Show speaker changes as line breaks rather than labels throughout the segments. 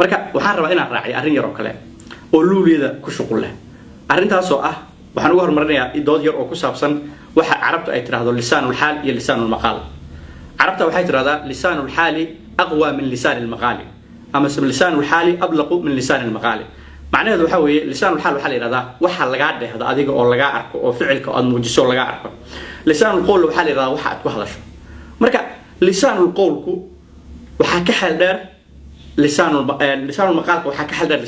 marka waxaan rabaa inaan raaciyo arrin yar oo kale oo luuliyada ku shuqul leh arrintaas oo ah waxaan ugu hormarinayaa dood yar oo ku saabsan waxa carabtu ay tiraahdo lisaanul xaal iyo lisaanul maqaal carabta waxay tiraahdaa lisaanul xaali aqwa min lisaanil maqaali ama lisaanul xaali ablaqu min lisaanil maqaali macnaheedu waxa weeye lisaanul xaal waxa la yiraahdaa waxa laga dheehdo adiga oo laga arko oo ficilka aad muujiso laga arko lisaanul qowl waxa la yiraahdaa waxa aad ku hadasho marka lisaanul qowlku waxa ka xal dheer lisaanul maqaalka waxa ka xal dheer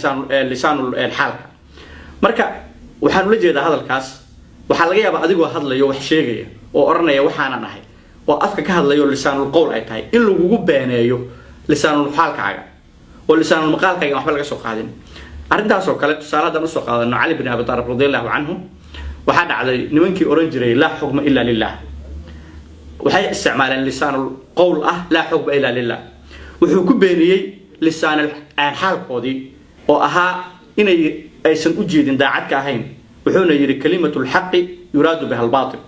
lisaanul xaalka marka waxaan ula jeedaa hadalkaas waxa laga yaabaa adigoo hadlayo wax sheegaya oo oranaya waxaan ahay oo afka ka hadlayo lisaanul qowl ay tahay in lagu beeneeyo lisaanul xaalkaaga oo lisaanul maqaalkaaga waxba laga soo qaadin arrintaas oo kale tusaaladan u soo qaadano Ali ibn Abi Talib radiyallahu anhu waxa dhacday nimankii oran jiray la hukma illa lillah waxay isticmaaleen lisaanul qowl la hukma illa lillah wuxuu ku beeniyay lisaanul xaalkoodii oo ahaa inay aysan u jeedin daacad ka ahayn wuxuuna yiri kalimatul haqqi yuraadu biha al-baatil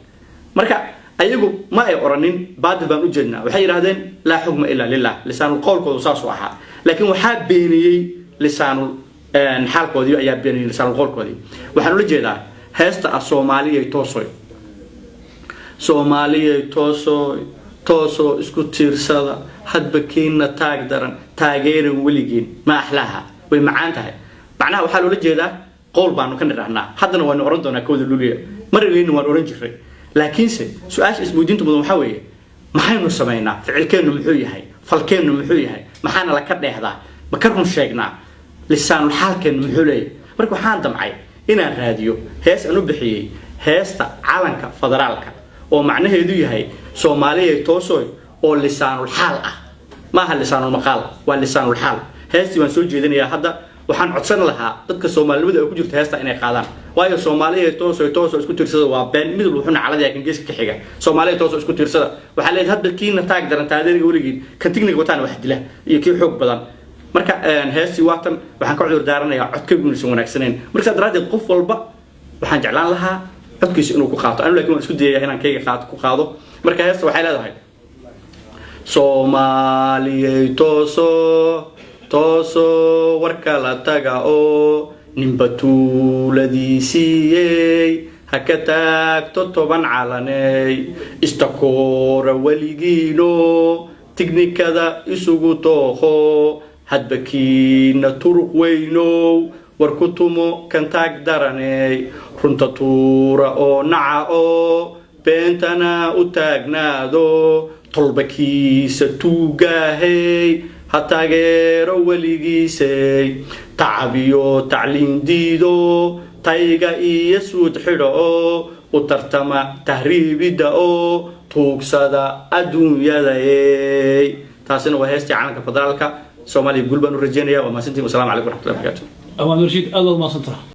marka ayagu ma ay oranin baatil baan u jeednaa waxay yiraahdeen la hukma illa lillah lisaanul qowlkoodu saas u ahaa laakiin waxa beeniyay lisaanul xaalkoodii ayaa beeniyay lisaanul qowlkoodii waxaan ula jeedaa heesta Soomaaliya tooso isku tiirsada hadba kiina taag daran taageerin weligiin ma ahlaha way macaan tahay macnaha waxa loo jeedaa qowl baanu ka nirahnaa haddana waan oran doonaa kooda luliya marayna waan oran jiray laakiin su'aasha isbuudintu mudan waxa weeye maxaynu sameeynaa ficilkeenu muxuu yahay falkeenu muxuu yahay maxaana la ka dheehdaa ma ka run sheegnaa lisaanul xaalkeenu muxuu leeyahay marka waxaan damcay inaan raadiyo hees aan u bixiyay heesta calanka federaalka oo macnaheedu yahay Soomaaliya toosoy oo lisaanul xaal ah ma aha lisaanul maqaal waa lisaanul xaal heestii waan soo jeedinayaa hadda waxaan codsan lahaa dadka Soomaalida oo ku jirta heesta inay qaadaan waayo Soomaaliya tooso isku tiirsada waa been mid wuxuuna calada kan geeska ka xiga Soomaaliya tooso isku tiirsada waxa leeyahay hadda kiina taag daran taadeeriga warigiin kan tigniga wataan wax dila iyo kii xoog badan marka heestii waatan waxaan ka cudur daaranayaa codkaygu inuu wanaagsaneen marka daraaddeed qof walba waxaan jeclaan lahaa codkiisa inuu ku qaato anigu laakiin waan isku dayayaa inaan kayga ku qaado marka heesta waxay leedahay Soomaaliya tooso warka la taga oo nimbatuuladiisii haka taagto toban calanay istakoora waligiino tiknikada isugu tooho hadba kiina turuq weyno warku tumo kan taag daranay runta tuura oo naca oo beentana u taagnaado tolbakiisa tuugaahay hataageero weligiisay tacabiyo tacliin diido tayga iyo suud xidho oo u tartama tahriibida oo tuugsada adduunyada taasina waa heestii calanka federaalka Soomaaliya gulbaan u rajeynaya waa maasantii. Wassalaamu calaykum warahmatullahi wabarakatuh.
أمان رشيد الله ما سنتره.